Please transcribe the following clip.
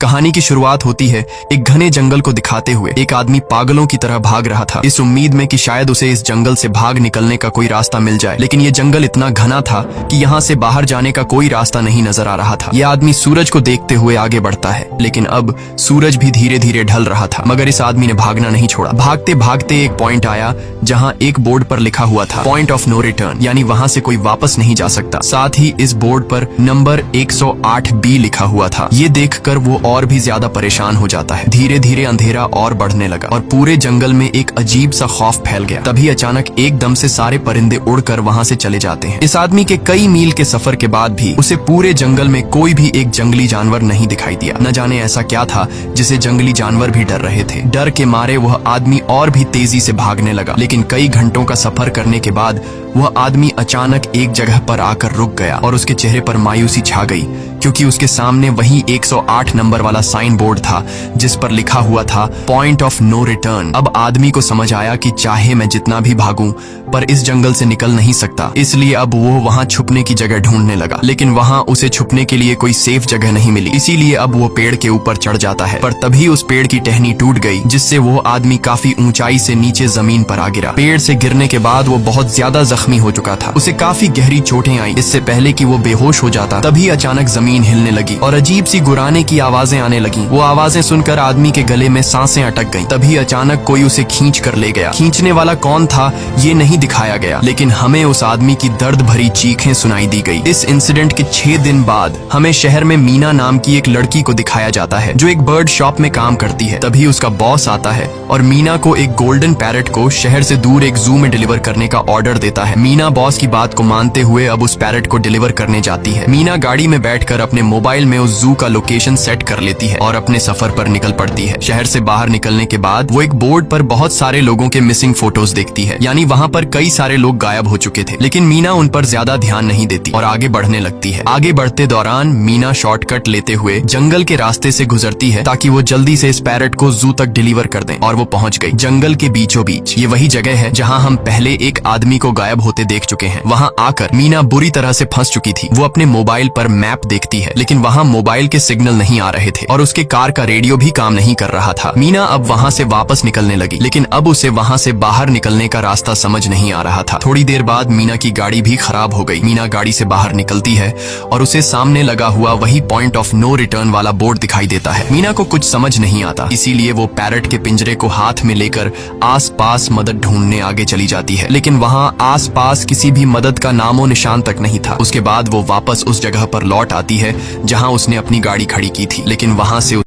कहानी की शुरुआत होती है एक घने जंगल को दिखाते हुए। एक आदमी पागलों की तरह भाग रहा था, इस उम्मीद में कि शायद उसे इस जंगल से भाग निकलने का कोई रास्ता मिल जाए। लेकिन ये जंगल इतना घना था कि यहाँ से बाहर जाने का कोई रास्ता नहीं नजर आ रहा था। ये आदमी सूरज को देखते हुए आगे बढ़ता है, लेकिन अब सूरज भी धीरे धीरे ढल रहा था। मगर इस आदमी ने भागना नहीं छोड़ा। भागते भागते एक पॉइंट आया जहाँ एक बोर्ड पर लिखा हुआ था पॉइंट ऑफ नो रिटर्न, यानी वहाँ से कोई वापस नहीं जा सकता। साथ ही इस बोर्ड पर नंबर 108B लिखा हुआ था। ये देखकर वो और भी ज्यादा परेशान हो जाता है। धीरे धीरे अंधेरा और बढ़ने लगा और पूरे जंगल में एक अजीब सा खौफ फैल गया। तभी अचानक एकदम से सारे परिंदे उड़कर वहाँ से चले जाते हैं। इस आदमी के कई मील के सफर के बाद भी उसे पूरे जंगल में कोई भी एक जंगली जानवर नहीं दिखाई दिया। न जाने ऐसा क्या था जिसे जंगली जानवर भी डर रहे थे। डर के मारे वह आदमी और भी तेजी से भागने लगा, लेकिन कई घंटों का सफर करने के बाद वह आदमी अचानक एक जगह पर आकर रुक गया और उसके चेहरे पर मायूसी छा गई, क्योंकि उसके सामने वही 108 नंबर वाला साइन बोर्ड था जिस पर लिखा हुआ था पॉइंट ऑफ नो रिटर्न। अब आदमी को समझ आया कि चाहे मैं जितना भी भागूं पर इस जंगल से निकल नहीं सकता, इसलिए अब वो वहां छुपने की जगह ढूंढने लगा। लेकिन वहां उसे छुपने के लिए कोई सेफ जगह नहीं मिली, इसीलिए अब वो पेड़ के ऊपर चढ़ जाता है। पर तभी उस पेड़ की टहनी टूट गई, जिससे वो आदमी काफी ऊंचाई से नीचे जमीन पर आ गिरा। पेड़ से गिरने के बाद वो बहुत ज्यादा जख्मी हो चुका था। उसे काफी गहरी चोटें आई। इससे पहले कि वो बेहोश हो जाता तभी अचानक जमीन हिलने लगी और अजीब सी गुर्राने की आवाजें आने लगी। वो आवाजें सुनकर आदमी के गले में सांसें अटक गईं। तभी अचानक कोई उसे खींच कर ले गया। खींचने वाला कौन था ये नहीं दिखाया गया, लेकिन हमें उस आदमी की दर्द भरी चीखें सुनाई दी गई। इस इंसिडेंट के 6 दिन बाद हमें शहर में मीना नाम की एक लड़की को दिखाया जाता है जो एक बर्ड शॉप में काम करती है। तभी उसका बॉस आता है और मीना को एक गोल्डन पैरेट को शहर से दूर एक जू में डिलीवर करने का ऑर्डर देता है। मीना बॉस की बात को मानते हुए अब उस पैरेट को डिलीवर करने जाती है। मीना गाड़ी में बैठकर अपने मोबाइल में उस जू का लोकेशन सेट कर लेती है और अपने सफर पर निकल पड़ती है। शहर से बाहर निकलने के बाद वो एक बोर्ड पर बहुत सारे लोगों के मिसिंग फोटोज देखती है, यानी वहाँ पर कई सारे लोग गायब हो चुके थे। लेकिन मीना उन पर ज्यादा ध्यान नहीं देती और आगे बढ़ने लगती है। आगे बढ़ते दौरान मीना शॉर्टकट लेते हुए जंगल के रास्ते से गुजरती है ताकि वो जल्दी से इस पैरेट को जू तक डिलीवर कर दें, और वो पहुंच गई जंगल के बीचों बीच। ये वही जगह है जहाँ हम पहले एक आदमी को गायब होते देख चुके हैं। वहाँ आकर मीना बुरी तरह से फंस चुकी थी। वो अपने मोबाइल पर मैप देखती है, लेकिन वहाँ मोबाइल के सिग्नल नहीं आ रहे थे और उसके कार का रेडियो भी काम नहीं कर रहा था। मीना अब वहाँ से वापस निकलने लगी, लेकिन अब उसे वहाँ से बाहर निकलने का रास्ता समझ नहीं आ रहा था। थोड़ी देर बाद मीना की गाड़ी भी खराब हो गई। मीना गाड़ी से बाहर निकलती है और उसे सामने लगा हुआ वही पॉइंट ऑफ नो रिटर्न वाला बोर्ड दिखाई देता है। मीना को कुछ समझ नहीं आता, इसीलिए वो पैरेट के पिंजरे को हाथ में लेकर आसपास मदद ढूंढने आगे चली जाती है, लेकिन वहाँ आसपास किसी भी मदद का नामो निशान तक नहीं था। उसके बाद वो वापस उस जगह पर लौट आती है जहाँ उसने अपनी गाड़ी खड़ी की थी, लेकिन वहाँ से